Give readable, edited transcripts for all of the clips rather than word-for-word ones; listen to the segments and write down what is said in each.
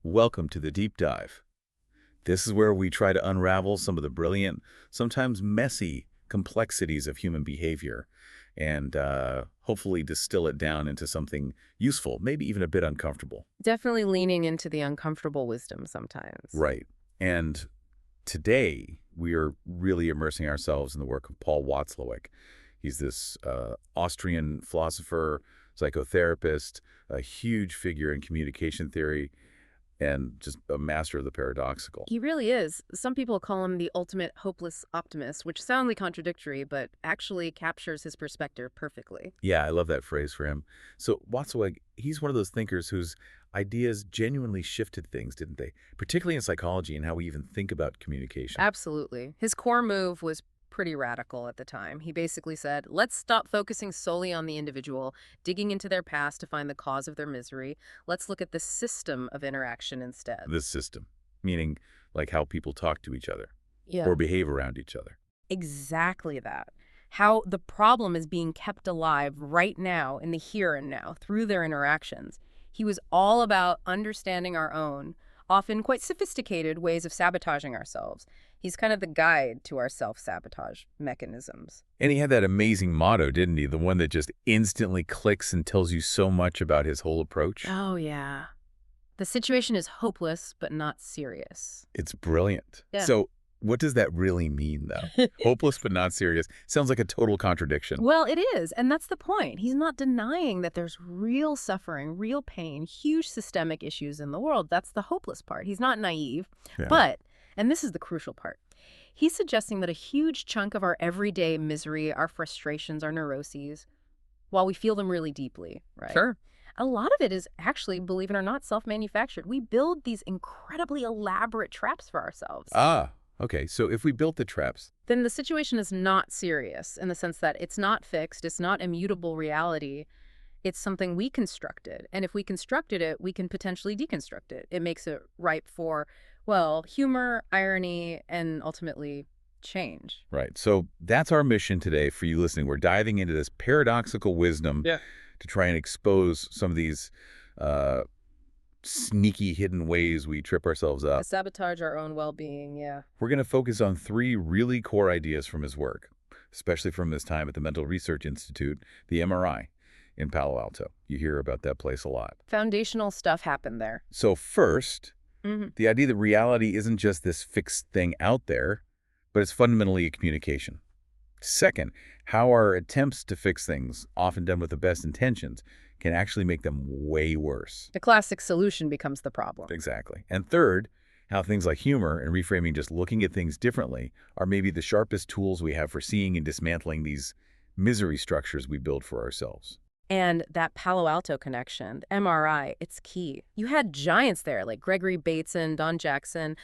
Welcome to the deep dive. This is where we try to unravel some of the brilliant, sometimes messy complexities of human behavior and hopefully distill it down into something useful, maybe even a bit uncomfortable. Definitely leaning into the uncomfortable wisdom sometimes. Right. And today, we are really immersing ourselves in the work of Paul Watzlawick. He's this Austrian philosopher, psychotherapist, a huge figure in communication theory, and just a master of the paradoxical. He really is. Some people call him the ultimate hopeless optimist, which soundly contradictory, but actually captures his perspective perfectly. Yeah, I love that phrase for him. So Watzlawick, he's one of those thinkers whose ideas genuinely shifted things, didn't they? Particularly in psychology and how we even think about communication. Absolutely. His core move was pretty radical at the time. He basically said, let's stop focusing solely on the individual, digging into their past to find the cause of their misery. Let's look at the system of interaction instead. This system, meaning like how people talk to each other Yeah. or behave around each other. Exactly that. How the problem is being kept alive right now in the here and now through their interactions. He was all about understanding our own, often quite sophisticated ways of sabotaging ourselves. He's kind of the guide to our self-sabotage mechanisms. And he had that amazing motto, didn't he? The one that just instantly clicks and tells you so much about his whole approach. Oh, yeah. The situation is hopeless, but not serious. It's brilliant. Yeah. So what does that really mean, though? Hopeless but not serious. Sounds like a total contradiction. Well, it is, and that's the point. He's not denying that there's real suffering, real pain, huge systemic issues in the world. That's the hopeless part. He's not naive. Yeah. But, and this is the crucial part, he's suggesting that a huge chunk of our everyday misery, our frustrations, our neuroses, while we feel them really deeply, right? Sure. A lot of it is actually, believe it or not, self-manufactured. We build these incredibly elaborate traps for ourselves. Ah, okay. So if we built the traps, Then the situation is not serious in the sense that it's not fixed, it's not immutable reality. It's something we constructed. And if we constructed it, we can potentially deconstruct it. It makes it ripe for, well, humor, irony, and ultimately change. right? So that's our mission today for you listening. We're diving into this paradoxical wisdom to try and expose some of these sneaky hidden ways we trip ourselves up. Sabotage our own well-being, yeah. We're going to focus on three really core ideas from his work, especially from his time at the Mental Research Institute, the MRI, in Palo Alto. You hear about that place a lot. Foundational stuff happened there. So first, Mm-hmm. the idea that reality isn't just this fixed thing out there, but it's fundamentally a communication. Second, how our attempts to fix things, often done with the best intentions, can actually make them way worse. The classic solution becomes the problem. Exactly. And third, how things like humor and reframing, just looking at things differently, are maybe the sharpest tools we have for seeing and dismantling these misery structures we build for ourselves. And that Palo Alto connection, the MRI, it's key. You had giants there like Gregory Bateson, Don Jackson.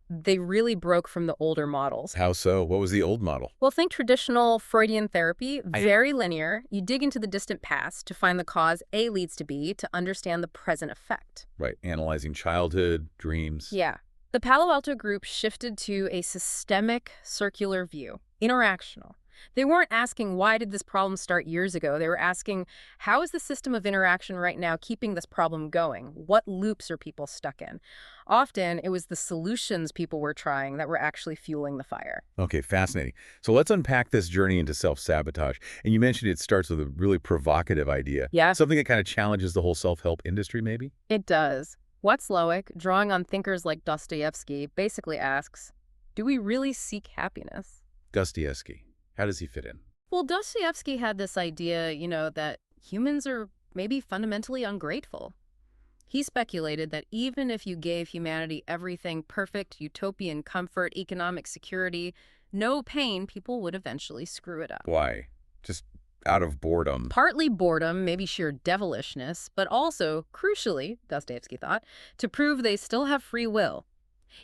They really broke from the older models. How so? What was the old model? Well, think traditional Freudian therapy, very linear. You dig into the distant past to find the cause A leads to B to understand the present effect. Right, analyzing childhood, dreams. Yeah. The Palo Alto group shifted to a systemic circular view, interactional. They weren't asking, why did this problem start years ago? They were asking, how is the system of interaction right now keeping this problem going? What loops are people stuck in? Often, it was the solutions people were trying that were actually fueling the fire. Okay, fascinating. So let's unpack this journey into self-sabotage. And you mentioned it starts with a really provocative idea. Yeah. Something that kind of challenges the whole self-help industry, maybe? It does. Watzlawick, drawing on thinkers like Dostoevsky, basically asks, do we really seek happiness? Dostoevsky. How does he fit in? Well, Dostoevsky had this idea, that humans are maybe fundamentally ungrateful. He speculated that even if you gave humanity everything perfect, utopian comfort, economic security, no pain, people would eventually screw it up. Why? Just out of boredom. Partly boredom, maybe sheer devilishness, but also, crucially, Dostoevsky thought, to prove they still have free will.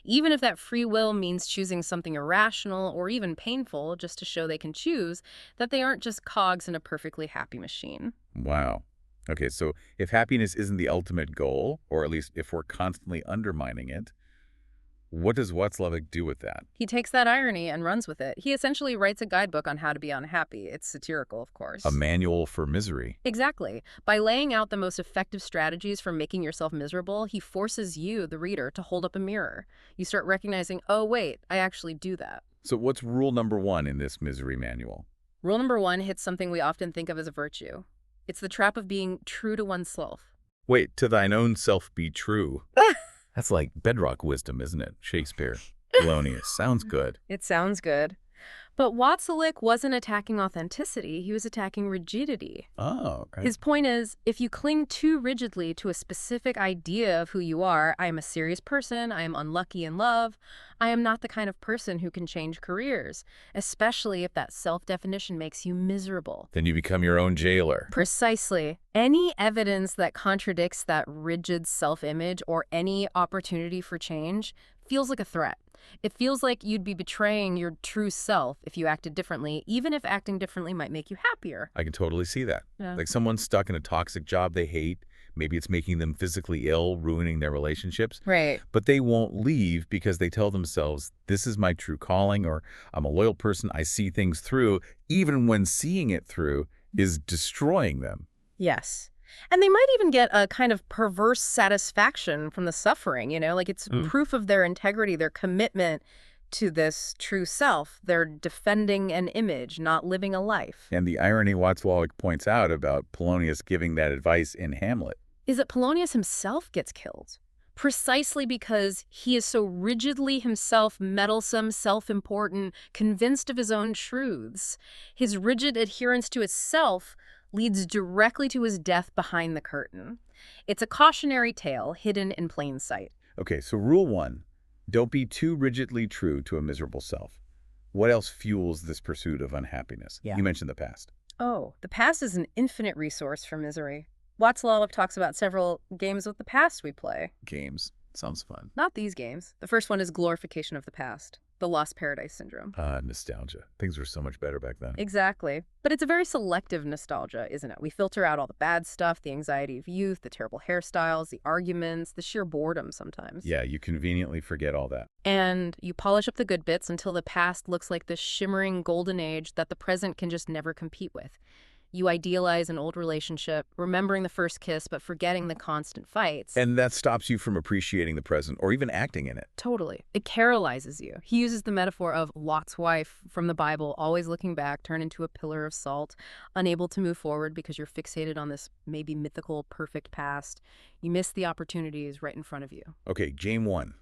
Even if that free will means choosing something irrational or even painful just to show they can choose, that they aren't just cogs in a perfectly happy machine. Wow. Okay, so if happiness isn't the ultimate goal, or at least if we're constantly undermining it, What does Watzlawick do with that? He takes that irony and runs with it. He essentially writes a guidebook on how to be unhappy. It's satirical, of A course. manual for misery. Exactly. By laying out the most effective strategies for making yourself miserable, he forces you, the reader, to hold up a mirror. You start recognizing, oh, wait, I actually do that. So what's rule number 1 in this misery manual? Rule number 1 hits something we often think of as a virtue. It's the trap of being true to oneself. Wait, to thine own self be true. That's like bedrock wisdom, isn't it? Shakespeare. Polonius. Sounds good. It sounds good. But Watzlawick wasn't attacking authenticity, he was attacking rigidity. Oh, right. His point is, if you cling too rigidly to a specific idea of who you are, I am a serious person, I am unlucky in love, I am not the kind of person who can change careers, especially if that self-definition makes you miserable. Then you become your own jailer. Precisely. Any evidence that contradicts that rigid self-image or any opportunity for change feels like a threat. It feels like you'd be betraying your true self if you acted differently, even if acting differently might make you happier. I can totally see that. Yeah. Like someone's stuck in a toxic job they hate. Maybe it's making them physically ill, ruining their relationships. Right. But they won't leave because they tell themselves, this is my true calling, or I'm a loyal person, I see things through, even when seeing it through is destroying them. Yes. And they might even get a kind of perverse satisfaction from the suffering, like it's proof of their integrity, their commitment to this true self. They're defending an image, not living a life. And the irony Watzlawick points out about Polonius giving that advice in Hamlet is that Polonius himself gets killed, precisely because he is so rigidly himself meddlesome, self-important, convinced of his own truths. His rigid adherence to his self leads directly to his death behind the curtain. It's a cautionary tale hidden in plain sight. Okay, so rule 1, don't be too rigidly true to a miserable self. What else fuels this pursuit of unhappiness? Yeah. You mentioned the past. Oh, the past is an infinite resource for misery. Watzlawick talks about several games with the past we play. Games. Sounds fun. Not these games. The first one is glorification of the past. The Lost Paradise Syndrome. Nostalgia. Things were so much better back then. Exactly. But it's a very selective nostalgia, isn't it? We filter out all the bad stuff, the anxiety of youth, the terrible hairstyles, the arguments, the sheer boredom sometimes. Yeah, you conveniently forget all that. And you polish up the good bits until the past looks like this shimmering golden age that the present can just never compete with. You idealize an old relationship, remembering the first kiss, but forgetting the constant fights. And that stops you from appreciating the present or even acting in it. Totally. It paralyzes you. He uses the metaphor of Lot's wife from the Bible, always looking back, turned into a pillar of salt, unable to move forward because you're fixated on this maybe mythical, perfect past. You miss the opportunities right in front of you. Okay, game 1.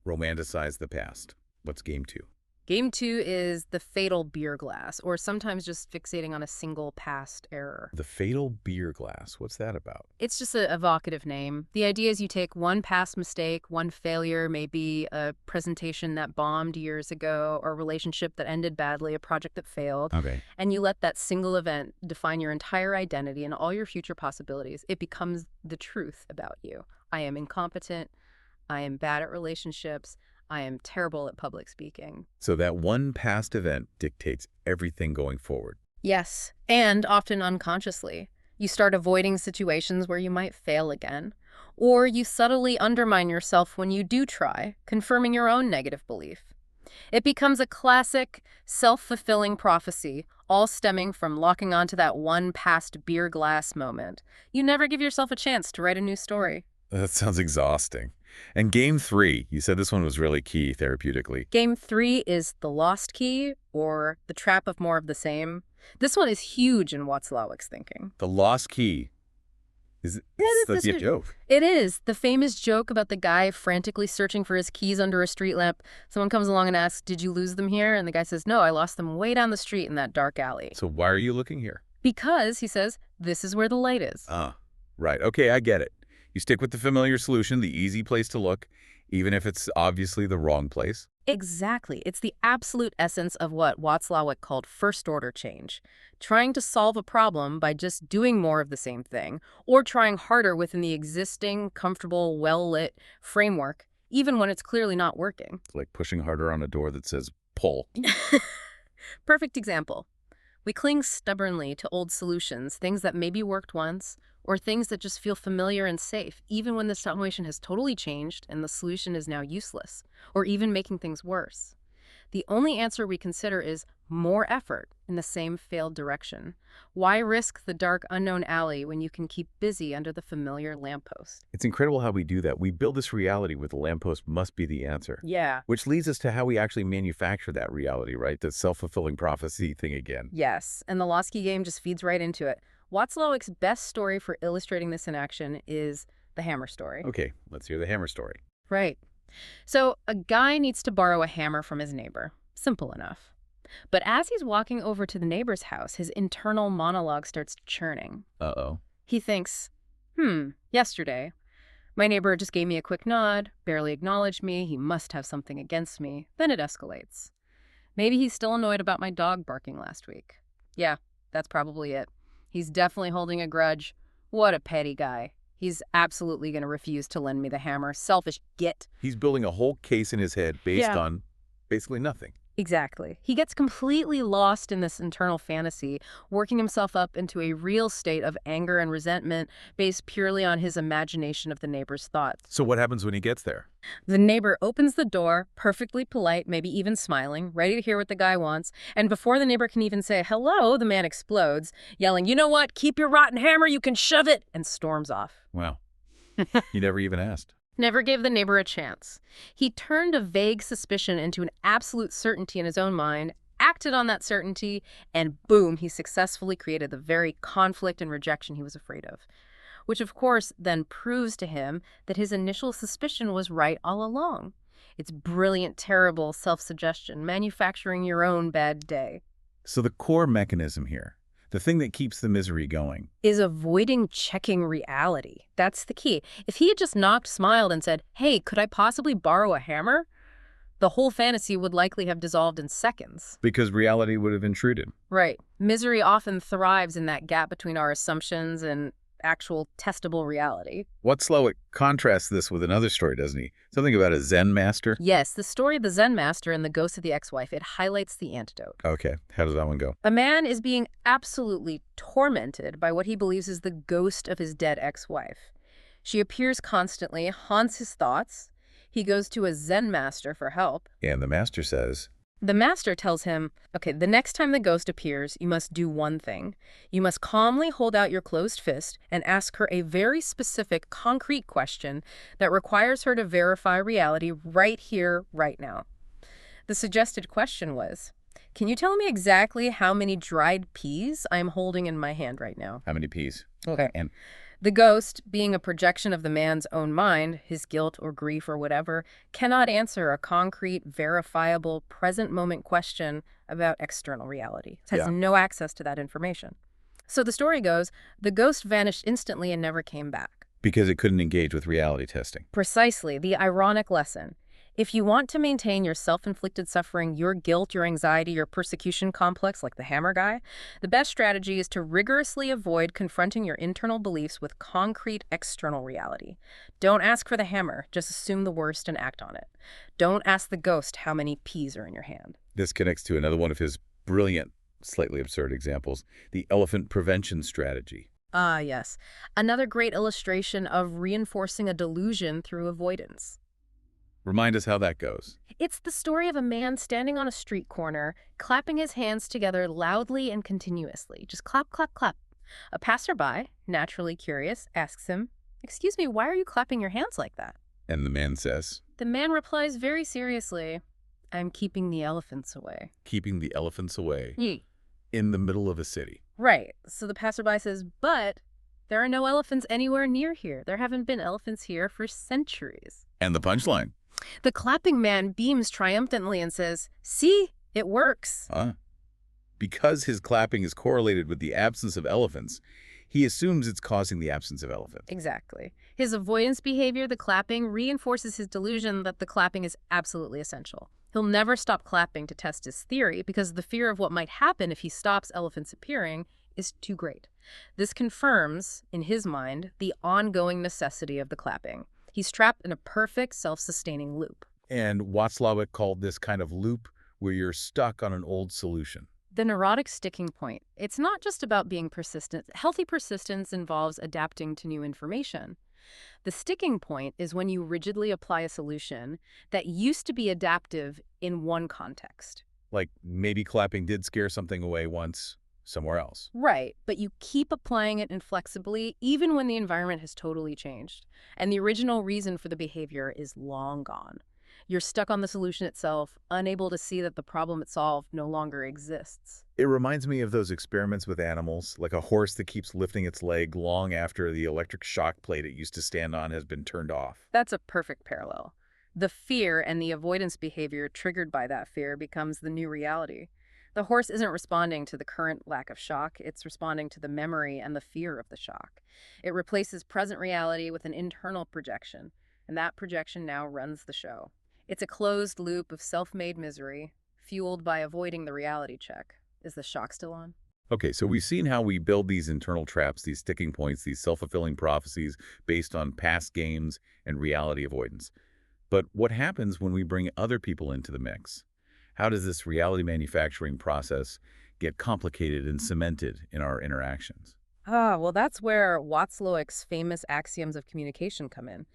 Romanticize the past. What's game 2? Game 2 is the fatal beer glass, or sometimes just fixating on a single past error. The fatal beer glass. What's that about? It's just an evocative name. The idea is you take one past mistake, one failure, maybe a presentation that bombed years ago, or a relationship that ended badly, a project that failed, Okay. and you let that single event define your entire identity and all your future possibilities. It becomes the truth about you. I am incompetent. I am bad at relationships. I am terrible at public speaking. So that one past event dictates everything going forward. Yes, and often unconsciously. You start avoiding situations where you might fail again, or you subtly undermine yourself when you do try, confirming your own negative belief. It becomes a classic, self-fulfilling prophecy, all stemming from locking onto that one past beer glass moment. You never give yourself a chance to write a new story. That sounds exhausting. And game 3, you said this one was really key therapeutically. Game 3 is the lost key, or the trap of more of the same. This one is huge in Watzlawick's thinking. The lost key. Is it? That's a joke. It is. The famous joke about the guy frantically searching for his keys under a street lamp. Someone comes along and asks, "Did you lose them here?" And the guy says, "No, I lost them way down the street in that dark alley." So why are you looking here? Because, he says, this is where the light is. Right. Okay, I get it. You stick with the familiar solution, the easy place to look, even if it's obviously the wrong place. Exactly. It's the absolute essence of what Watzlawick called first-order change. Trying to solve a problem by just doing more of the same thing, or trying harder within the existing, comfortable, well-lit framework, even when it's clearly not working. Like pushing harder on a door that says pull. Perfect example. We cling stubbornly to old solutions, things that maybe worked once, or things that just feel familiar and safe, even when the situation has totally changed and the solution is now useless, or even making things worse. The only answer we consider is more effort in the same failed direction. Why risk the dark, unknown alley when you can keep busy under the familiar lamppost? It's incredible how we do that. We build this reality with the lamppost must be the answer. Yeah. Which leads us to how we actually manufacture that reality, right? The self-fulfilling prophecy thing again. Yes, and the Lost Key game just feeds right into it. Watzlawick's best story for illustrating this in action is the hammer story. Okay, let's hear the hammer story. Right. So a guy needs to borrow a hammer from his neighbor. Simple enough. But as he's walking over to the neighbor's house, his internal monologue starts churning. Uh-oh. He thinks, yesterday, my neighbor just gave me a quick nod, barely acknowledged me, he must have something against me. Then it escalates. Maybe he's still annoyed about my dog barking last week. Yeah, that's probably it. He's definitely holding a grudge. What a petty guy. He's absolutely going to refuse to lend me the hammer. Selfish git. He's building a whole case in his head based on basically nothing. Exactly. He gets completely lost in this internal fantasy, working himself up into a real state of anger and resentment based purely on his imagination of the neighbor's thoughts. So what happens when he gets there? The neighbor opens the door, perfectly polite, maybe even smiling, ready to hear what the guy wants. And before the neighbor can even say hello, the man explodes, yelling, "You know what? Keep your rotten hammer, you can shove it," and storms off. Wow. He never even asked. Never gave the neighbor a chance. He turned a vague suspicion into an absolute certainty in his own mind, acted on that certainty, and boom, he successfully created the very conflict and rejection he was afraid of. Which, of course, then proves to him that his initial suspicion was right all along. It's brilliant, terrible self-suggestion, manufacturing your own bad day. So the core mechanism here, the thing that keeps the misery going, is avoiding checking reality. That's the key. If he had just knocked, smiled, and said, "Hey, could I possibly borrow a hammer?" the whole fantasy would likely have dissolved in seconds. because reality would have intruded. Right. Misery often thrives in that gap between our assumptions and actual testable reality. Watzlawick contrasts this with another story, doesn't he? Something about a Zen master. Yes, the story of the Zen master and the ghost of the ex-wife, it highlights the antidote. Okay, how does that one go? A man is being absolutely tormented by what he believes is the ghost of his dead ex-wife. She appears constantly, haunts his thoughts. He goes to a Zen master for help. And the master says, The master tells him, okay, the next time the ghost appears, you must do one thing. You must calmly hold out your closed fist and ask her a very specific, concrete question that requires her to verify reality right here, right now. The suggested question was, can you tell me exactly how many dried peas I'm holding in my hand right now? how many peas? Okay. And The ghost, being a projection of the man's own mind, his guilt or grief or whatever, cannot answer a concrete, verifiable, present-moment question about external reality. It has Yeah. no access to that information. So the story goes, the ghost vanished instantly and never came back. because it couldn't engage with reality testing. Precisely, the ironic lesson. If you want to maintain your self-inflicted suffering, your guilt, your anxiety, your persecution complex, like the hammer guy, the best strategy is to rigorously avoid confronting your internal beliefs with concrete external reality. Don't ask for the hammer, just assume the worst and act on it. Don't ask the ghost how many peas are in your hand. This connects to another one of his brilliant, slightly absurd examples, the elephant prevention strategy. Ah, yes. Another great illustration of reinforcing a delusion through avoidance. Remind us how that goes. It's the story of a man standing on a street corner, clapping his hands together loudly and continuously. Just clap, clap, clap. A passerby, naturally curious, asks him, "Excuse me, why are you clapping your hands like that?" And the man says, The man replies very seriously, "I'm keeping the elephants away." keeping the elephants away in the middle of a city. Right. So the passerby says, "But there are no elephants anywhere near here. There haven't been elephants here for centuries." And the punchline. The clapping man beams triumphantly and says, "See, it works." Because his clapping is correlated with the absence of elephants, he assumes it's causing the absence of elephants. Exactly. His avoidance behavior, the clapping, reinforces his delusion that the clapping is absolutely essential. He'll never stop clapping to test his theory because the fear of what might happen if he stops elephants appearing is too great. This confirms, in his mind, the ongoing necessity of the clapping. He's trapped in a perfect self-sustaining loop. And Watzlawick called this kind of loop where you're stuck on an old solution. The neurotic sticking point. It's not just about being persistent. Healthy persistence involves adapting to new information. The sticking point is when you rigidly apply a solution that used to be adaptive in one context. Like maybe clapping did scare something away once somewhere else. Right, but you keep applying it inflexibly even when the environment has totally changed. And the original reason for the behavior is long gone. You're stuck on the solution itself, unable to see that the problem it solved no longer exists. It reminds me of those experiments with animals, like a horse that keeps lifting its leg long after the electric shock plate it used to stand on has been turned off. That's a perfect parallel. The fear and the avoidance behavior triggered by that fear becomes the new reality. The horse isn't responding to the current lack of shock, it's responding to the memory and the fear of the shock. It replaces present reality with an internal projection, and that projection now runs the show. It's a closed loop of self-made misery, fueled by avoiding the reality check. Is the shock still on? Okay, so we've seen how we build these internal traps, these sticking points, these self-fulfilling prophecies based on past games and reality avoidance. But what happens when we bring other people into the mix? How does this reality manufacturing process get complicated and cemented in our interactions? Well, that's where Watzlawick's famous axioms of communication come in.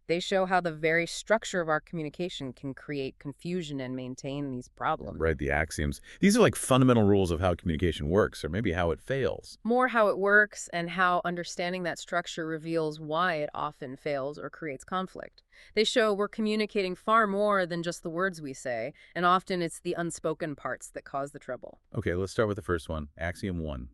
They show how the very structure of our communication can create confusion and maintain these problems. Right, the axioms. These are like fundamental rules of how communication works, or maybe how it fails. More how it works and how understanding that structure reveals why it often fails or creates conflict. They show we're communicating far more than just the words we say, and often it's the unspoken parts that cause the trouble. Okay, let's start with the first one. Axiom 1.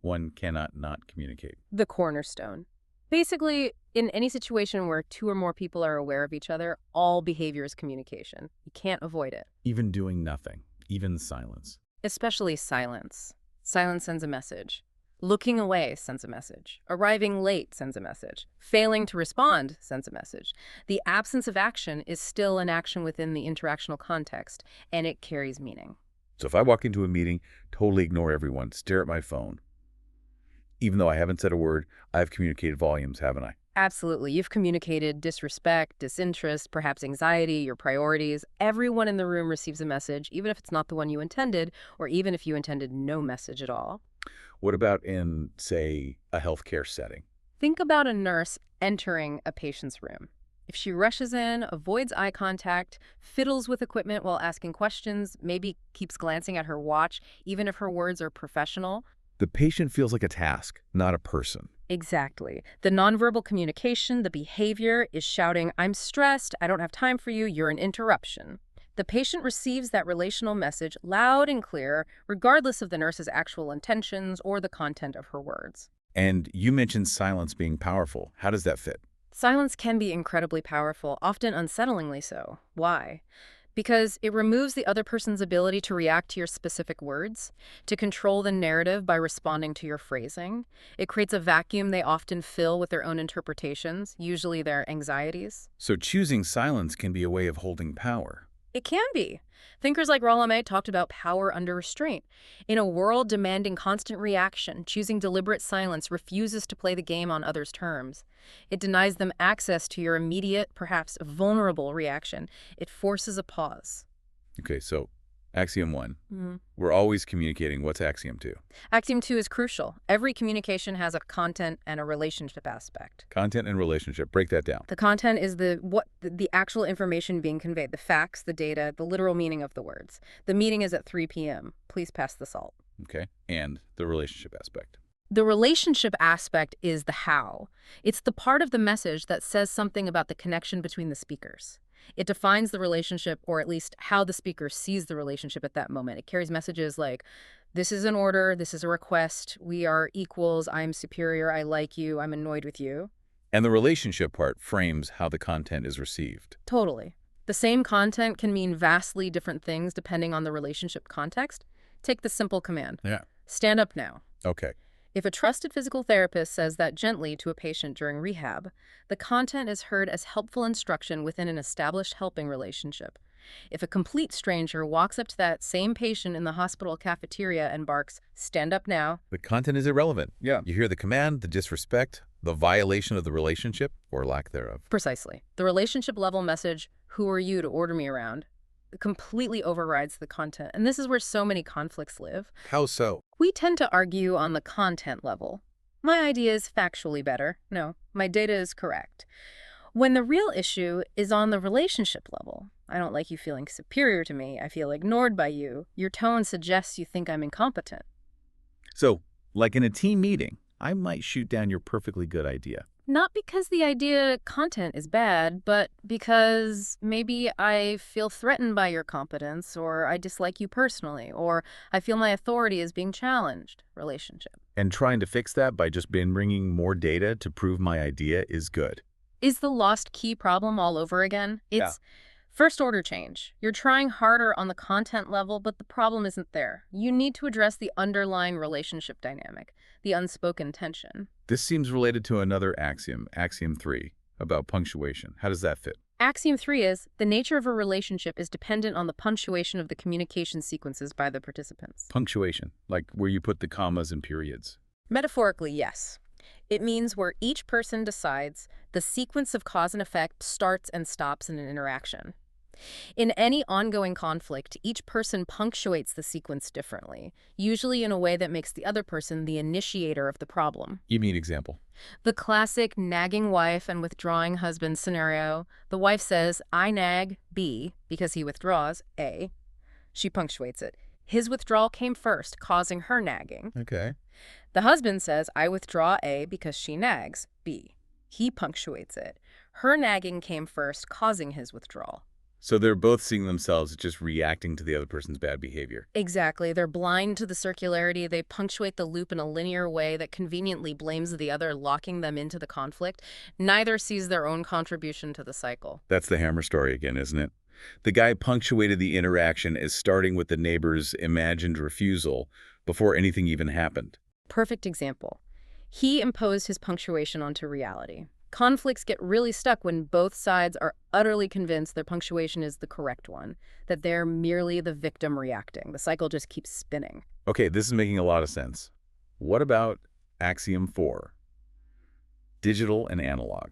One cannot not communicate. The cornerstone. Basically, in any situation where two or more people are aware of each other, all behavior is communication. You can't avoid it. Even doing nothing, even silence. Especially silence. Silence sends a message. Looking away sends a message. Arriving late sends a message. Failing to respond sends a message. The absence of action is still an action within the interactional context, and it carries meaning. So if I walk into a meeting, totally ignore everyone, stare at my phone. Even though I haven't said a word, I've communicated volumes, haven't I? Absolutely. You've communicated disrespect, disinterest, perhaps anxiety, your priorities. Everyone in the room receives a message, even if it's not the one you intended, or even if you intended no message at all. What about in, say, a healthcare setting? Think about a nurse entering a patient's room. If she rushes in, avoids eye contact, fiddles with equipment while asking questions, maybe keeps glancing at her watch, even if her words are professional. The patient feels like a task, not a person. Exactly. The nonverbal communication, the behavior is shouting, "I'm stressed, I don't have time for you, you're an interruption." The patient receives that relational message loud and clear, regardless of the nurse's actual intentions or the content of her words. And you mentioned silence being powerful. How does that fit? Silence can be incredibly powerful, often unsettlingly so. Why? Because it removes the other person's ability to react to your specific words, to control the narrative by responding to your phrasing. It creates a vacuum they often fill with their own interpretations, usually their anxieties. So choosing silence can be a way of holding power. It can be. Thinkers like Rolame talked about power under restraint. In a world demanding constant reaction, choosing deliberate silence refuses to play the game on others' terms. It denies them access to your immediate, perhaps vulnerable reaction. It forces a pause. Okay, so Axiom 1. Mhm. We're always communicating. What's Axiom 2? Axiom 2 is crucial. Every communication has a content and a relationship aspect. Content and relationship. Break that down. The content is the actual information being conveyed, the facts, the data, the literal meaning of the words. The meeting is at 3 p.m. Please pass the salt. Okay, and the relationship aspect. The relationship aspect is the how. It's the part of the message that says something about the connection between the speakers. It defines the relationship, or at least how the speaker sees the relationship at that moment. It carries messages like, this is an order, this is a request, we are equals, I'm superior, I like you, I'm annoyed with you. And the relationship part frames how the content is received. Totally. The same content can mean vastly different things depending on the relationship context. Take the simple command. Yeah. Stand up now. Okay. If a trusted physical therapist says that gently to a patient during rehab, the content is heard as helpful instruction within an established helping relationship. If a complete stranger walks up to that same patient in the hospital cafeteria and barks, "Stand up now," The content is irrelevant. Yeah. You hear the command, the disrespect, the violation of the relationship, or lack thereof. precisely. The relationship level message, "Who are you to order me around?" completely overrides the content. And this is where so many conflicts live. How so? We tend to argue on the content level. My idea is factually better. No, my data is correct. When the real issue is on the relationship level. I don't like you feeling superior to me. I feel ignored by you. Your tone suggests you think I'm incompetent. So, like in a team meeting, I might shoot down your perfectly good idea. Not because the idea content is bad, but because maybe I feel threatened by your competence, or I dislike you personally, or I feel my authority is being challenged. Relationship. And trying to fix that by just bringing more data to prove my idea is good. Is the lost key problem all over again? Yeah. It's first order change. You're trying harder on the content level, but the problem isn't there. You need to address the underlying relationship dynamic, the unspoken tension. This seems related to another axiom, Axiom 3, about punctuation. How does that fit? Axiom 3 is, the nature of a relationship is dependent on the punctuation of the communication sequences by the participants. Punctuation, like where you put the commas and periods. Metaphorically, yes. It means where each person decides the sequence of cause and effect starts and stops in an interaction. In any ongoing conflict, each person punctuates the sequence differently, usually in a way that makes the other person the initiator of the problem. You mean example? The classic nagging wife and withdrawing husband scenario. The wife says, I nag B because he withdraws A. She punctuates it. His withdrawal came first, causing her nagging. Okay. The husband says, I withdraw A because she nags B. He punctuates it. Her nagging came first, causing his withdrawal. So they're both seeing themselves as just reacting to the other person's bad behavior. Exactly. They're blind to the circularity. They punctuate the loop in a linear way that conveniently blames the other, locking them into the conflict. Neither sees their own contribution to the cycle. That's the Hammer story again, isn't it? The guy punctuated the interaction as starting with the neighbor's imagined refusal before anything even happened. Perfect example. He imposed his punctuation onto reality. Conflicts get really stuck when both sides are utterly convinced their punctuation is the correct one, that they're merely the victim reacting. The cycle just keeps spinning. Okay, this is making a lot of sense. What about Axiom 4? Digital and analog.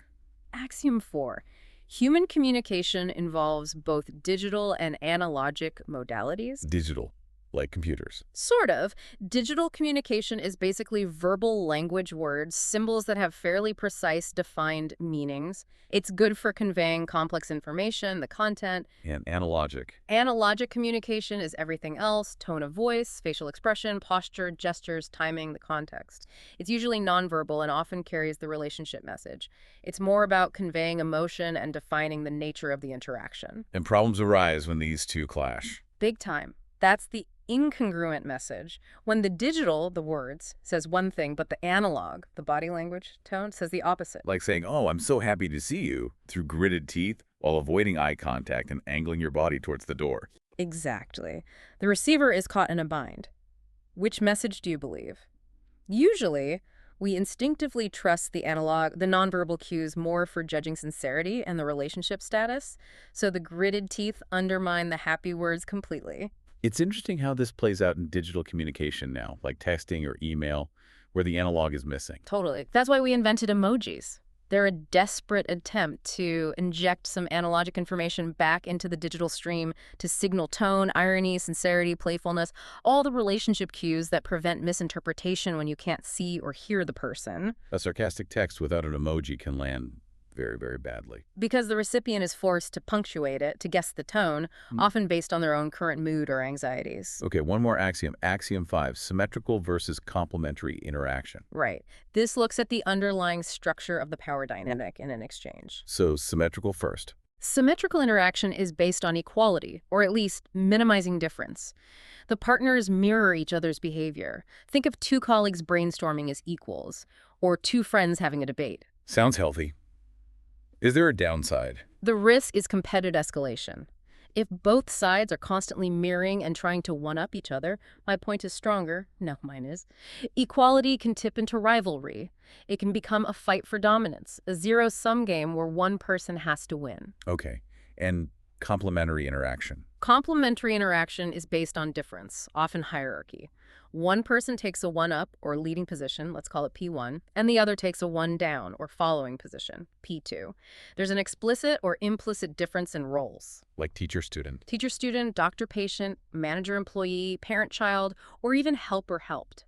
Axiom 4. Human communication involves both digital and analogic modalities. Digital, like computers. Sort of. Digital communication is basically verbal language words, symbols that have fairly precise, defined meanings. It's good for conveying complex information, the content. And analogic. Analogic communication is everything else: tone of voice, facial expression, posture, gestures, timing, the context. It's usually nonverbal and often carries the relationship message. It's more about conveying emotion and defining the nature of the interaction. And problems arise when these two clash. Big time. That's the incongruent message. When the digital, the words, says one thing, but the analog, the body language, tone, says the opposite. Like saying, oh, I'm so happy to see you, through gritted teeth, while avoiding eye contact and angling your body towards the door. Exactly. The receiver is caught in a bind. Which message do you believe? Usually, we instinctively trust the analog, the nonverbal cues more for judging sincerity and the relationship status, so the gritted teeth undermine the happy words completely. It's interesting how this plays out in digital communication now, like texting or email, where the analog is missing. Totally. That's why we invented emojis. They're a desperate attempt to inject some analogic information back into the digital stream to signal tone, irony, sincerity, playfulness, all the relationship cues that prevent misinterpretation when you can't see or hear the person. A sarcastic text without an emoji can land very, very badly. Because the recipient is forced to punctuate it, to guess the tone, often based on their own current mood or anxieties. Okay, one more axiom. Axiom 5, symmetrical versus complementary interaction. Right. This looks at the underlying structure of the power dynamic in an exchange. So symmetrical first. Symmetrical interaction is based on equality, or at least minimizing difference. The partners mirror each other's behavior. Think of two colleagues brainstorming as equals, or two friends having a debate. Sounds healthy. Is there a downside? The risk is competitive escalation. If both sides are constantly mirroring and trying to one-up each other, my point is stronger. No, mine is. Equality can tip into rivalry. It can become a fight for dominance, a zero-sum game where one person has to win. Okay. And complementary interaction? Complementary interaction is based on difference, often hierarchy. One person takes a one-up or leading position, let's call it P1, and the other takes a one-down or following position, P2. There's an explicit or implicit difference in roles. Like teacher-student. Teacher-student, doctor-patient, manager-employee, parent-child, or even helper-helped.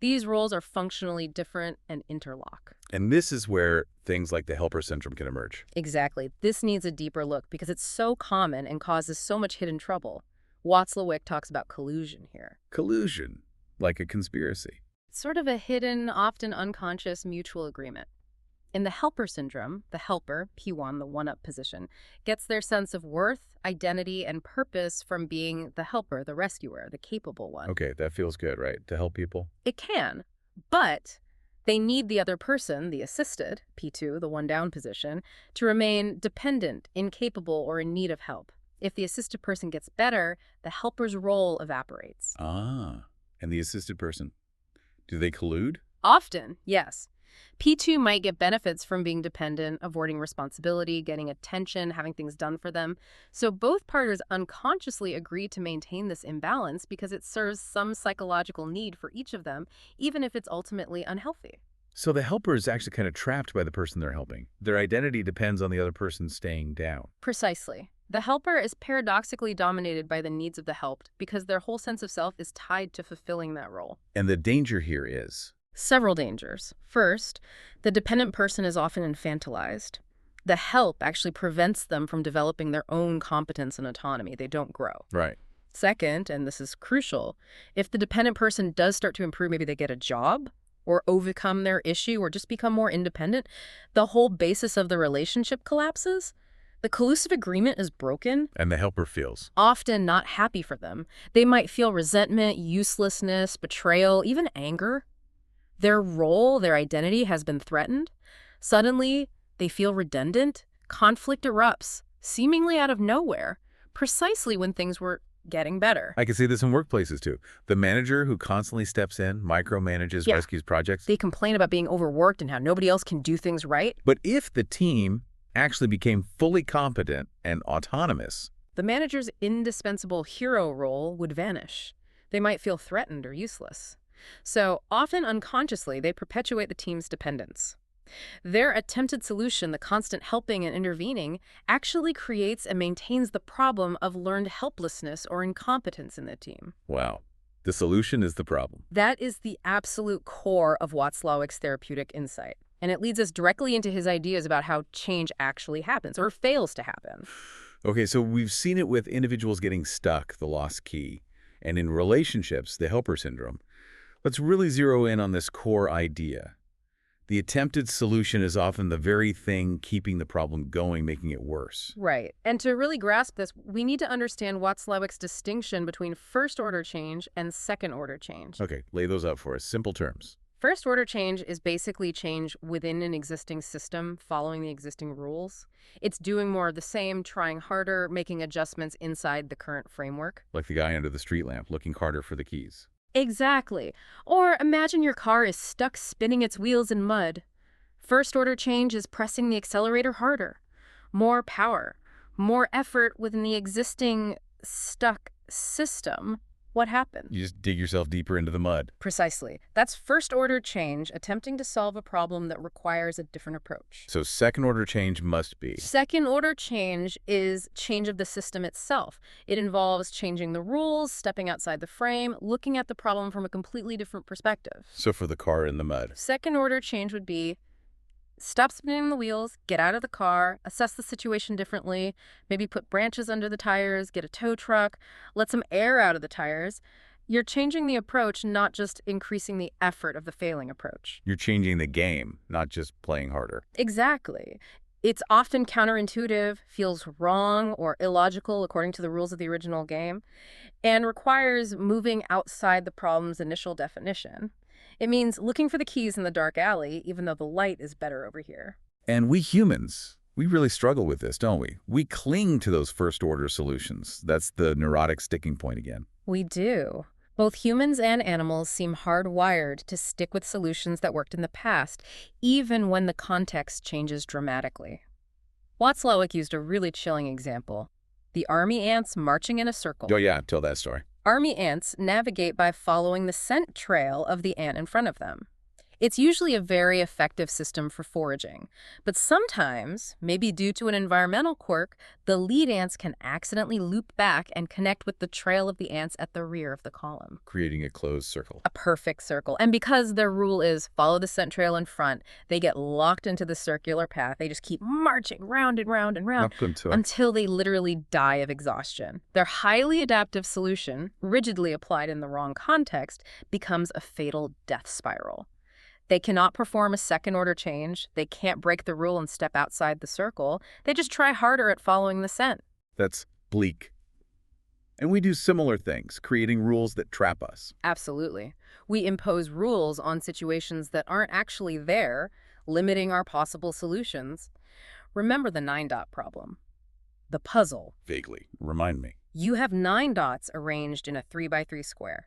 These roles are functionally different and interlock. And this is where things like the helper syndrome can emerge. Exactly. This needs a deeper look because it's so common and causes so much hidden trouble. Watzlawick talks about collusion here. Collusion, like a conspiracy. It's sort of a hidden, often unconscious mutual agreement. In the helper syndrome, the helper, P1, the one-up position, gets their sense of worth, identity, and purpose from being the helper, the rescuer, the capable one. Okay, that feels good, right? To help people? It can, but they need the other person, the assisted, P2, the one-down position, to remain dependent, incapable, or in need of help. If the assisted person gets better, the helper's role evaporates. Ah, and the assisted person, do they collude? Often, yes. P2 might get benefits from being dependent, avoiding responsibility, getting attention, having things done for them. So both partners unconsciously agree to maintain this imbalance because it serves some psychological need for each of them, even if it's ultimately unhealthy. So the helper is actually kind of trapped by the person they're helping. Their identity depends on the other person staying down. Precisely. The helper is paradoxically dominated by the needs of the helped because their whole sense of self is tied to fulfilling that role. And the danger here is? Several dangers. First, the dependent person is often infantilized. The help actually prevents them from developing their own competence and autonomy. They don't grow. Right. Second, and this is crucial, if the dependent person does start to improve, maybe they get a job or overcome their issue or just become more independent, the whole basis of the relationship collapses. The collusive agreement is broken. And the helper feels? Often not happy for them. They might feel resentment, uselessness, betrayal, even anger. Their role, their identity has been threatened. Suddenly, they feel redundant. Conflict erupts, seemingly out of nowhere, precisely when things were getting better. I can see this in workplaces too. The manager who constantly steps in, micromanages, Yeah. rescues projects. They complain about being overworked and how nobody else can do things right. But if the team actually became fully competent and autonomous, The manager's indispensable hero role would vanish. They might feel threatened or useless. So, often unconsciously, they perpetuate the team's dependence. Their attempted solution, the constant helping and intervening, actually creates and maintains the problem of learned helplessness or incompetence in the team. wow, the solution is the problem. That is the absolute core of Watzlawick's therapeutic insight. And it leads us directly into his ideas about how change actually happens or fails to happen. Okay, so we've seen it with individuals getting stuck, the lost key, and in relationships, the helper syndrome. Let's really zero in on this core idea. The attempted solution is often the very thing keeping the problem going, making it worse. Right. And to really grasp this, we need to understand Watzlawick's distinction between first-order change and second-order change. Okay, lay those out for us. Simple terms. First-order change is basically change within an existing system, following the existing rules. It's doing more of the same, trying harder, making adjustments inside the current framework. Like the guy under the street lamp looking harder for the keys. Exactly. Or imagine your car is stuck spinning its wheels in mud. First-order change is pressing the accelerator harder. More power, more effort within the existing stuck system. What happens? You just dig yourself deeper into the mud. Precisely. That's first-order change, attempting to solve a problem that requires a different approach. So second-order change must be. Second-order change is change of the system itself. It involves changing the rules, stepping outside the frame, looking at the problem from a completely different perspective. So for the car in the mud. Second-order change would be stop spinning the wheels, get out of the car, assess the situation differently, maybe put branches under the tires, get a tow truck, let some air out of the tires. You're changing the approach, not just increasing the effort of the failing approach. You're changing the game, not just playing harder. Exactly. It's often counterintuitive, feels wrong or illogical according to the rules of the original game, and requires moving outside the problem's initial definition. It means looking for the keys in the dark alley, even though the light is better over here. And we humans, we really struggle with this, don't we? We cling to those first-order solutions. That's the neurotic sticking point again. We do. Both humans and animals seem hardwired to stick with solutions that worked in the past, even when the context changes dramatically. Watzlawick used a really chilling example. The army ants marching in a circle. Oh yeah, tell that story. Army ants navigate by following the scent trail of the ant in front of them. It's usually a very effective system for foraging, but sometimes, maybe due to an environmental quirk, the lead ants can accidentally loop back and connect with the trail of the ants at the rear of the column. Creating a closed circle. A perfect circle. And because their rule is follow the scent trail in front, they get locked into the circular path. They just keep marching round and round and round until they literally die of exhaustion. Their highly adaptive solution, rigidly applied in the wrong context, becomes a fatal death spiral. They cannot perform a second-order change. They can't break the rule and step outside the circle. They just try harder at following the scent. That's bleak. And we do similar things, creating rules that trap us. Absolutely. We impose rules on situations that aren't actually there, limiting our possible solutions. Remember the 9-dot problem. The puzzle. Vaguely. Remind me. You have 9 dots arranged in a 3x3 square.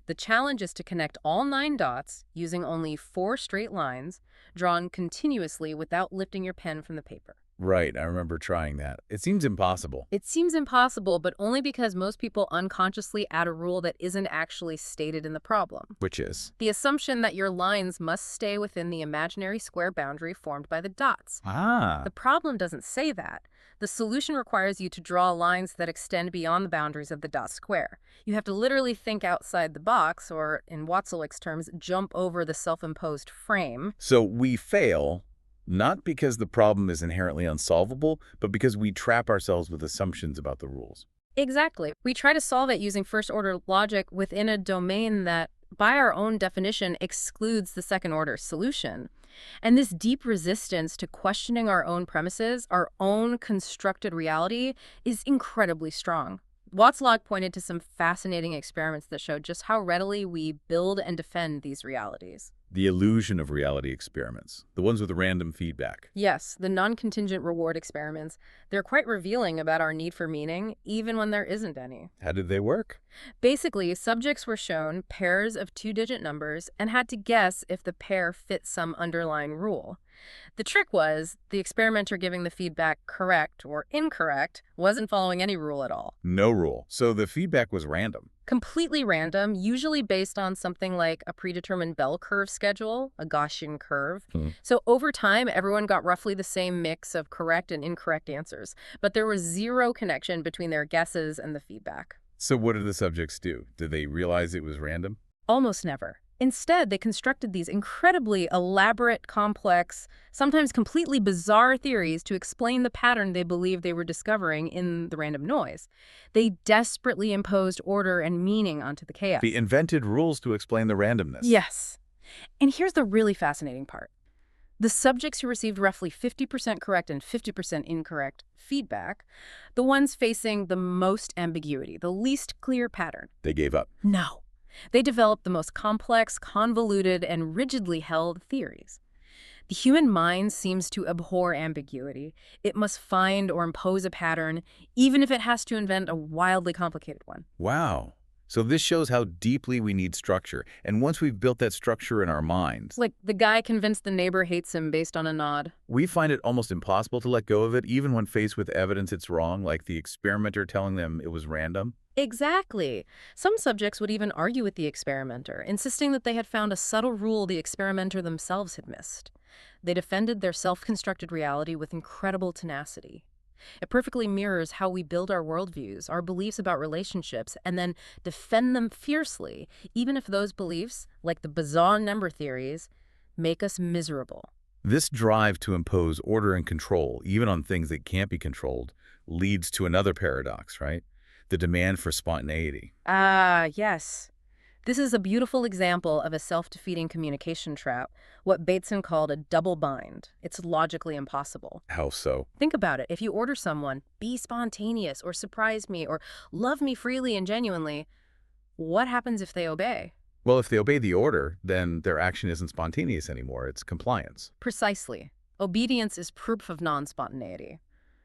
The challenge is to connect all 9 dots using only 4 straight lines, drawn continuously without lifting your pen from the paper. Right, I remember trying that. It seems impossible. It seems impossible, but only because most people unconsciously add a rule that isn't actually stated in the problem. Which is? The assumption that your lines must stay within the imaginary square boundary formed by the dots. Ah. The problem doesn't say that. The solution requires you to draw lines that extend beyond the boundaries of the dot square. You have to literally think outside the box, or in Watzlawick's terms, jump over the self-imposed frame. So we fail, not because the problem is inherently unsolvable, but because we trap ourselves with assumptions about the rules. Exactly. We try to solve it using first-order logic within a domain that, by our own definition, excludes the second-order solution. And this deep resistance to questioning our own premises, our own constructed reality, is incredibly strong. Watzlawick pointed to some fascinating experiments that showed just how readily we build and defend these realities. The illusion of reality experiments, the ones with random feedback. Yes, the non-contingent reward experiments. They're quite revealing about our need for meaning, even when there isn't any. How did they work? Basically, subjects were shown pairs of 2-digit numbers and had to guess if the pair fit some underlying rule. The trick was, the experimenter giving the feedback correct or incorrect wasn't following any rule at all. No rule. So the feedback was random. Completely random, usually based on something like a predetermined bell curve schedule, a Gaussian curve. So over time, everyone got roughly the same mix of correct and incorrect answers, but there was zero connection between their guesses and the feedback. So what did the subjects do? Did they realize it was random? Almost never. Instead, they constructed these incredibly elaborate, complex, sometimes completely bizarre theories to explain the pattern they believed they were discovering in the random noise. They desperately imposed order and meaning onto the chaos. They invented rules to explain the randomness. Yes. And here's the really fascinating part. The subjects who received roughly 50% correct and 50% incorrect feedback, the ones facing the most ambiguity, the least clear pattern. They gave up. No. They developed the most complex, convoluted, and rigidly held theories. The human mind seems to abhor ambiguity. It must find or impose a pattern, even if it has to invent a wildly complicated one. Wow. So this shows how deeply we need structure. And once we've built that structure in our minds, Like the guy convinced the neighbor hates him based on a nod. we find it almost impossible to let go of it, even when faced with evidence it's wrong, like the experimenter telling them it was random. Exactly. Some subjects would even argue with the experimenter, insisting that they had found a subtle rule the experimenter themselves had missed. They defended their self-constructed reality with incredible tenacity. It perfectly mirrors how we build our worldviews, our beliefs about relationships, and then defend them fiercely, even if those beliefs, like the bizarre number theories, make us miserable. This drive to impose order and control, even on things that can't be controlled, leads to another paradox, right? The demand for spontaneity. Ah, yes. This is a beautiful example of a self-defeating communication trap, what Bateson called a double bind. It's logically impossible. How so? Think about it. If you order someone, be spontaneous or surprise me or love me freely and genuinely, what happens if they obey? Well, if they obey the order, then their action isn't spontaneous anymore. It's compliance. Precisely. Obedience is proof of non-spontaneity.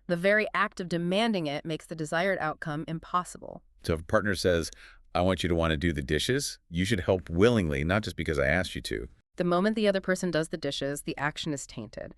The very act of demanding it makes the desired outcome impossible. So if a partner says, I want you to want to do the dishes, you should help willingly, not just because I asked you to. The moment the other person does the dishes, the action is tainted.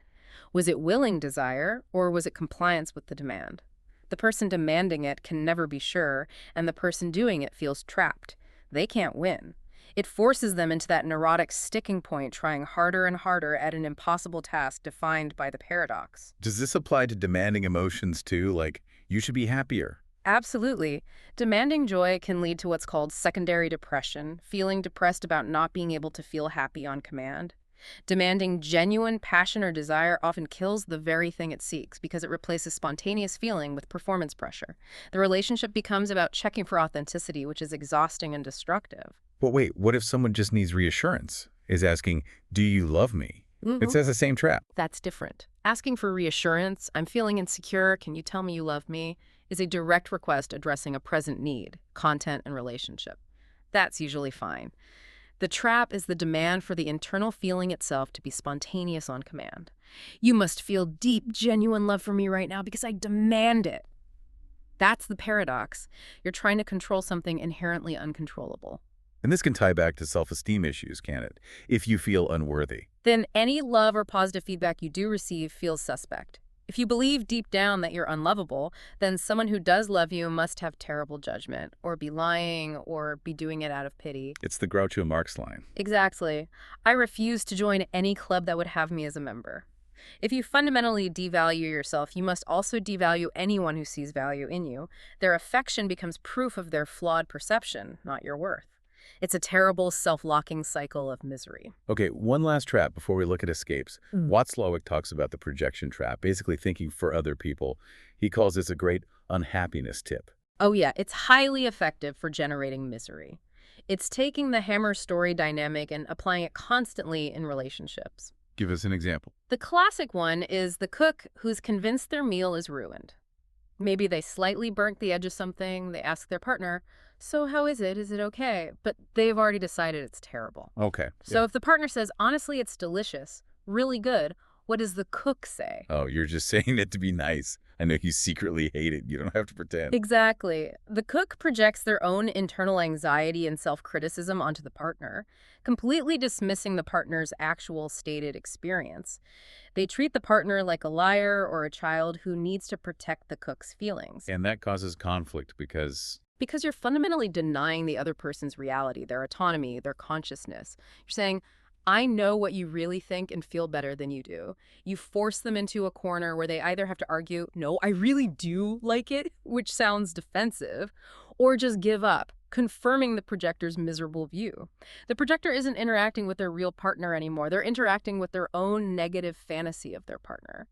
Was it willing desire, or was it compliance with the demand? The person demanding it can never be sure, and the person doing it feels trapped. They can't win. It forces them into that neurotic sticking point, trying harder and harder at an impossible task defined by the paradox. Does this apply to demanding emotions too? Like, you should be happier. Absolutely. Demanding joy can lead to what's called secondary depression, feeling depressed about not being able to feel happy on command. Demanding genuine passion or desire often kills the very thing it seeks because it replaces spontaneous feeling with performance pressure. The relationship becomes about checking for authenticity, which is exhausting and destructive. But wait, what if someone just needs reassurance? Is asking, do you love me? It Mhm. says the same trap. That's different. Asking for reassurance, I'm feeling insecure, can you tell me you love me, is a direct request addressing a present need, content, and relationship. That's usually fine. The trap is the demand for the internal feeling itself to be spontaneous on command. You must feel deep, genuine love for me right now because I demand it. That's the paradox. You're trying to control something inherently uncontrollable. And this can tie back to self-esteem issues, can it? If you feel unworthy. Then any love or positive feedback you do receive feels suspect. If you believe deep down that you're unlovable, then someone who does love you must have terrible judgment, or be lying, or be doing it out of pity. It's the Groucho Marx line. Exactly. I refuse to join any club that would have me as a member. If you fundamentally devalue yourself, you must also devalue anyone who sees value in you. Their affection becomes proof of their flawed perception, not your worth. It's a terrible self-locking cycle of misery. Okay, one last trap before we look at escapes. Watzlawick talks about the projection trap, basically thinking for other people. He calls this a great unhappiness tip. Oh yeah, it's highly effective for generating misery. It's taking the hammer story dynamic and applying it constantly in relationships. Give us an example. The classic one is the cook who's convinced their meal is ruined. Maybe they slightly burnt the edge of something, they ask their partner, so how is it? Is it okay? But they've already decided it's terrible. Okay. So if the partner says, honestly, it's delicious, really good, what does the cook say? Oh, you're just saying it to be nice. I know you secretly hate it. You don't have to pretend. Exactly. The cook projects their own internal anxiety and self-criticism onto the partner, completely dismissing the partner's actual stated experience. They treat the partner like a liar or a child who needs to protect the cook's feelings. And that causes conflict because... Because you're fundamentally denying the other person's reality, their autonomy, their consciousness. You're saying, I know what you really think and feel better than you do. You force them into a corner where they either have to argue, no, I really do like it, which sounds defensive, or just give up, confirming the projector's miserable view. The projector isn't interacting with their real partner anymore. They're interacting with their own negative fantasy of their partner.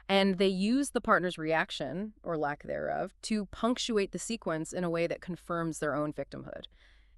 And they use the partner's reaction, or lack thereof, to punctuate the sequence in a way that confirms their own victimhood.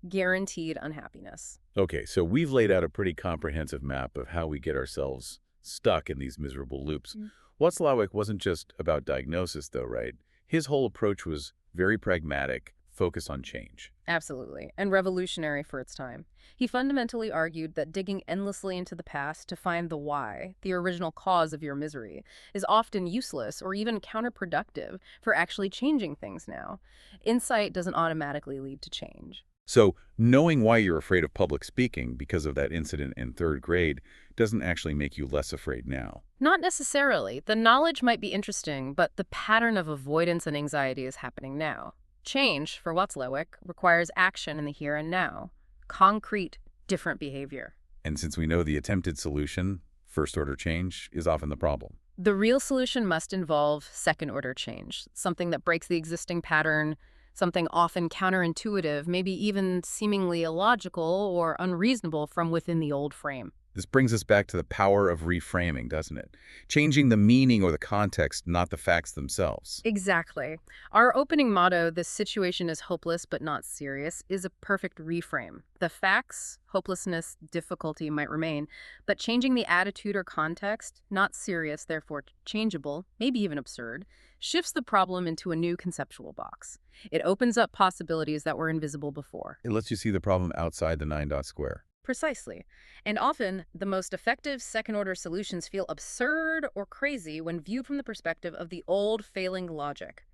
Guaranteed unhappiness. Okay, so we've laid out a pretty comprehensive map of how we get ourselves stuck in these miserable loops. Watzlawick wasn't just about diagnosis, though, right? His whole approach was very pragmatic, focused on change. Absolutely, and revolutionary for its time. He fundamentally argued that digging endlessly into the past to find the why, the original cause of your misery, is often useless or even counterproductive for actually changing things now. Insight doesn't automatically lead to change. So knowing why you're afraid of public speaking because of that incident in third grade doesn't actually make you less afraid now. Not necessarily. The knowledge might be interesting, but the pattern of avoidance and anxiety is happening now. Change, for Watzlawick, requires action in the here and now. Concrete, different behavior. And since we know the attempted solution, first-order change, is often the problem. The real solution must involve second-order change, something that breaks the existing pattern, something often counterintuitive, maybe even seemingly illogical or unreasonable from within the old frame. This brings us back to the power of reframing, doesn't it? Changing the meaning or the context, not the facts themselves. Exactly. Our opening motto, "This situation is hopeless but not serious," is a perfect reframe. The facts, hopelessness, difficulty might remain, but changing the attitude or context, not serious, therefore changeable, maybe even absurd, shifts the problem into a new conceptual box. It opens up possibilities that were invisible before. It lets you see the problem outside the nine-dot square. Precisely. And often, the most effective second-order solutions feel absurd or crazy when viewed from the perspective of the old failing logic.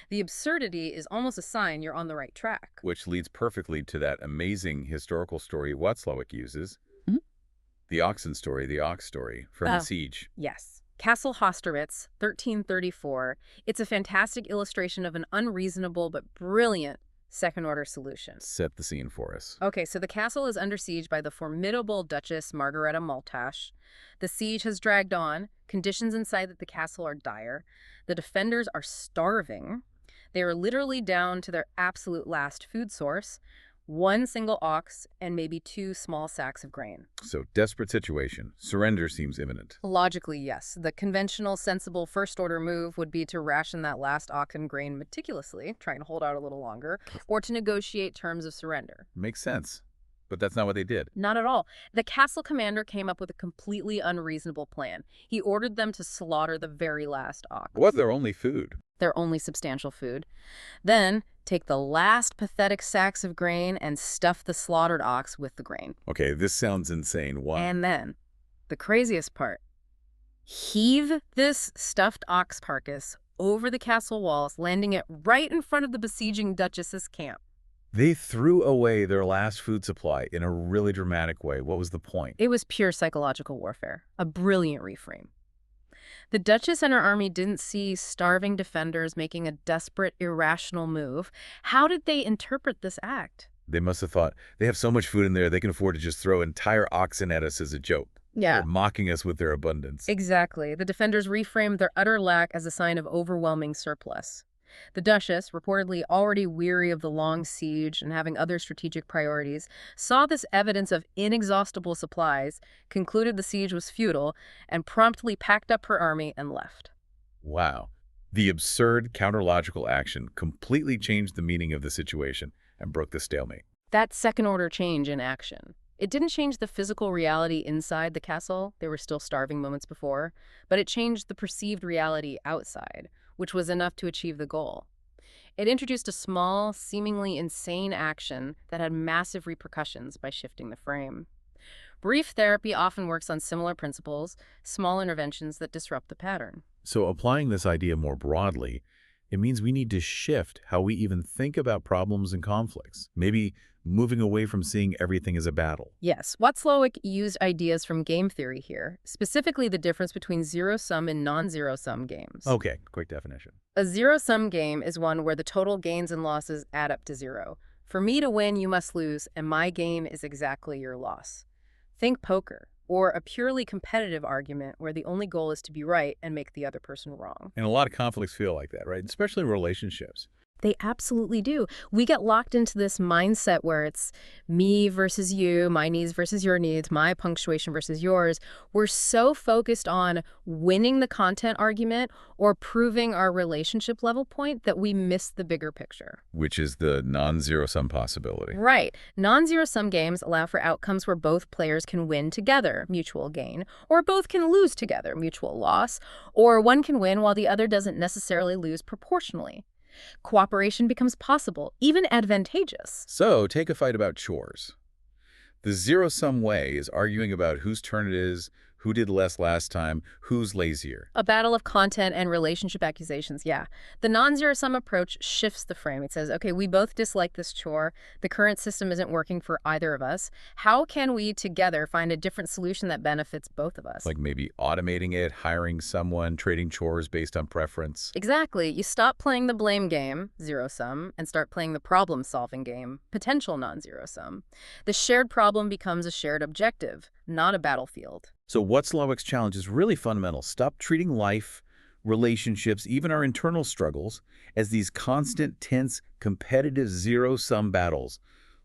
The absurdity is almost a sign you're on the right track. Which leads perfectly to that amazing historical story Watzlawick uses. Mhm. The oxen story, the ox story, from The Siege. Yes. Castle Hosterwitz, 1334. It's a fantastic illustration of an unreasonable but brilliant second-order solution. Set the scene for us. Okay, so the castle is under siege by the formidable Duchess Margareta Maltash. The siege has dragged on. Conditions inside the castle are dire. The defenders are starving. They are literally down to their absolute last food source, one single ox and maybe 2 small sacks of grain. So, desperate situation. Surrender seems imminent. Logically, yes. The conventional, sensible first-order move would be to ration that last ox and grain meticulously, try and hold out a little longer, or to negotiate terms of surrender. Makes sense. But that's not what they did. Not at all. The castle commander came up with a completely unreasonable plan. He ordered them to slaughter the very last ox. What's their only food? Their only substantial food. Then take the last pathetic sacks of grain and stuff the slaughtered ox with the grain. Okay, this sounds insane. Why? And then, the craziest part, heave this stuffed ox carcass over the castle walls, landing it right in front of the besieging Duchess's camp. They threw away their last food supply in a really dramatic way. What was the point? It was pure psychological warfare, a brilliant reframe. The Duchess and her army didn't see starving defenders making a desperate, irrational move. How did they interpret this act? They must have thought, they have so much food in there, they can afford to just throw entire oxen at us as a joke. Yeah. They're mocking us with their abundance. Exactly. The defenders reframed their utter lack as a sign of overwhelming surplus. The Duchess, reportedly already weary of the long siege and having other strategic priorities, saw this evidence of inexhaustible supplies, concluded the siege was futile, and promptly packed up her army and left. Wow. The absurd counterlogical action completely changed the meaning of the situation and broke the stalemate. That second-order change in action. It didn't change the physical reality inside the castle. They were still starving moments before. But it changed the perceived reality outside, which was enough to achieve the goal. It introduced a small, seemingly insane action that had massive repercussions by shifting the frame. Brief therapy often works on similar principles, small interventions that disrupt the pattern. So applying this idea more broadly, it means we need to shift how we even think about problems and conflicts. Maybe moving away from seeing everything as a battle. Yes, Watzlawick used ideas from game theory here, specifically the difference between zero-sum and non-zero-sum games. Okay, quick definition. A zero-sum game is one where the total gains and losses add up to 0. For me to win, you must lose, and my gain is exactly your loss. Think poker, or a purely competitive argument where the only goal is to be right and make the other person wrong. And a lot of conflicts feel like that, right? Especially in relationships. They absolutely do. We get locked into this mindset where it's me versus you, my needs versus your needs, my punctuation versus yours. We're so focused on winning the content argument or proving our relationship level point that we miss the bigger picture. Which is the non-zero-sum possibility. Right. Non-zero-sum games allow for outcomes where both players can win together, mutual gain, or both can lose together, mutual loss, or one can win while the other doesn't necessarily lose proportionally. Cooperation becomes possible, even advantageous. So, take a fight about chores. The zero-sum way is arguing about whose turn it is, who did less last time, who's lazier. A battle of content and relationship accusations, yeah. The non-zero-sum approach shifts the frame. It says, okay, we both dislike this chore. The current system isn't working for either of us. How can we together find a different solution that benefits both of us? Like maybe automating it, hiring someone, trading chores based on preference. Exactly. You stop playing the blame game, zero-sum, and start playing the problem-solving game, potential non-zero-sum. The shared problem becomes a shared objective, not a battlefield. So Watzlawick's challenge is really fundamental. Stop treating life, relationships, even our internal struggles as these constant, tense, competitive zero-sum battles.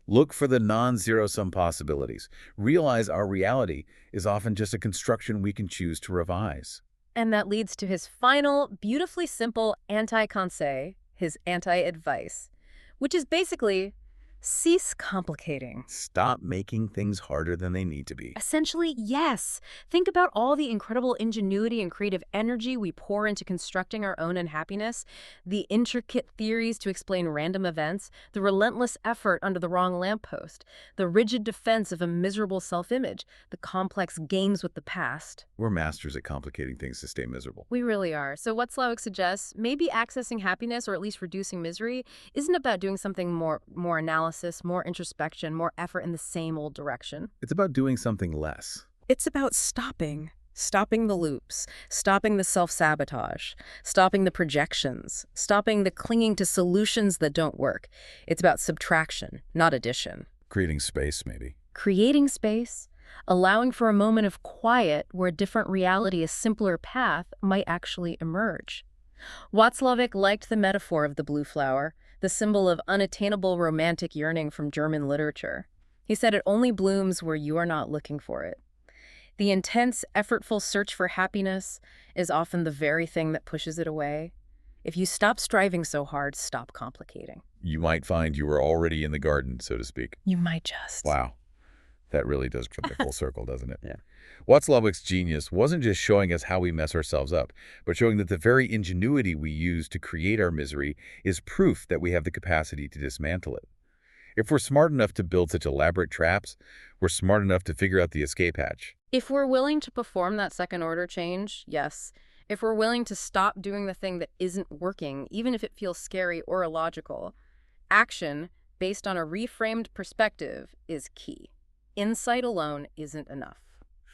Look for the non-zero-sum possibilities. Realize our reality is often just a construction we can choose to revise. And that leads to his final, beautifully simple anti-conseil, his anti-advice, which is basically cease complicating. Stop making things harder than they need to be. Essentially, yes. Think about all the incredible ingenuity and creative energy we pour into constructing our own unhappiness, the intricate theories to explain random events, the relentless effort under the wrong lamppost, the rigid defense of a miserable self-image, the complex games with the past. We're masters at complicating things to stay miserable. We really are. So Watzlawick suggests maybe accessing happiness, or at least reducing misery, isn't about doing something more analysis, more introspection, more effort in the same old direction. It's about doing something less. It's about stopping. Stopping the loops, stopping the self-sabotage, stopping the projections, stopping the clinging to solutions that don't work. It's about subtraction, not addition. Creating space, maybe. Creating space, allowing for a moment of quiet where a different reality, a simpler path, might actually emerge. Watzlawick liked the metaphor of the blue flower, the symbol of unattainable romantic yearning from German literature. He said it only blooms where you are not looking for it. The intense, effortful search for happiness is often the very thing that pushes it away. If you stop striving so hard, stop complicating. You might find you were already in the garden, so to speak. You might just. Wow. That really does come full circle, doesn't it? Yeah. Watzlawick's genius wasn't just showing us how we mess ourselves up, but showing that the very ingenuity we use to create our misery is proof that we have the capacity to dismantle it. If we're smart enough to build such elaborate traps, we're smart enough to figure out the escape hatch. If we're willing to perform that second-order change, yes. If we're willing to stop doing the thing that isn't working, even if it feels scary or illogical, action based on a reframed perspective is key. Insight alone isn't enough.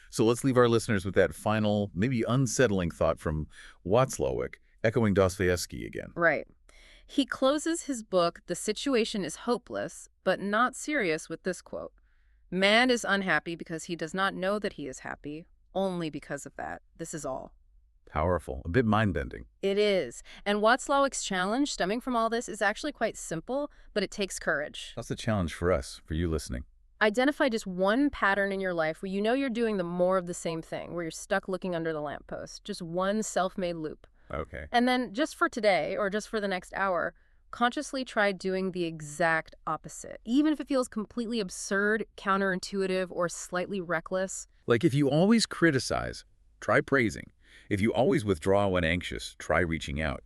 So let's leave our listeners with that final, maybe unsettling thought from Watzlawick, echoing Dostoevsky again. Right. He closes his book, The Situation is Hopeless, but not serious, with this quote. Man is unhappy because he does not know that he is happy, only because of that. This is all. Powerful, a bit mind-bending. It is. And Watzlawick's challenge stemming from all this is actually quite simple, but it takes courage. That's the challenge for us, for you listening. Identify just one pattern in your life where you know you're doing the more of the same thing, where you're stuck looking under the lamppost. Just one self-made loop. Okay. And then just for today, or just for the next hour, consciously try doing the exact opposite. Even if it feels completely absurd, counterintuitive, or slightly reckless. Like if you always criticize, try praising. If you always withdraw when anxious, try reaching out.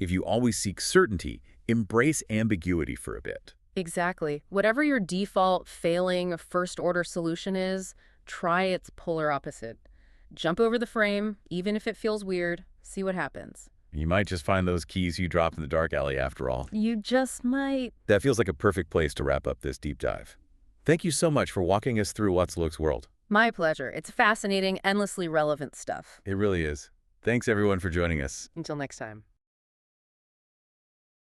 If you always seek certainty, embrace ambiguity for a bit. Exactly. Whatever your default, failing, first-order solution is, try its polar opposite. Jump over the frame, even if it feels weird. See what happens. You might just find those keys you dropped in the dark alley after all. You just might. That feels like a perfect place to wrap up this deep dive. Thank you so much for walking us through Watzlawick's world. My pleasure. It's fascinating, endlessly relevant stuff. It really is. Thanks everyone for joining us. Until next time.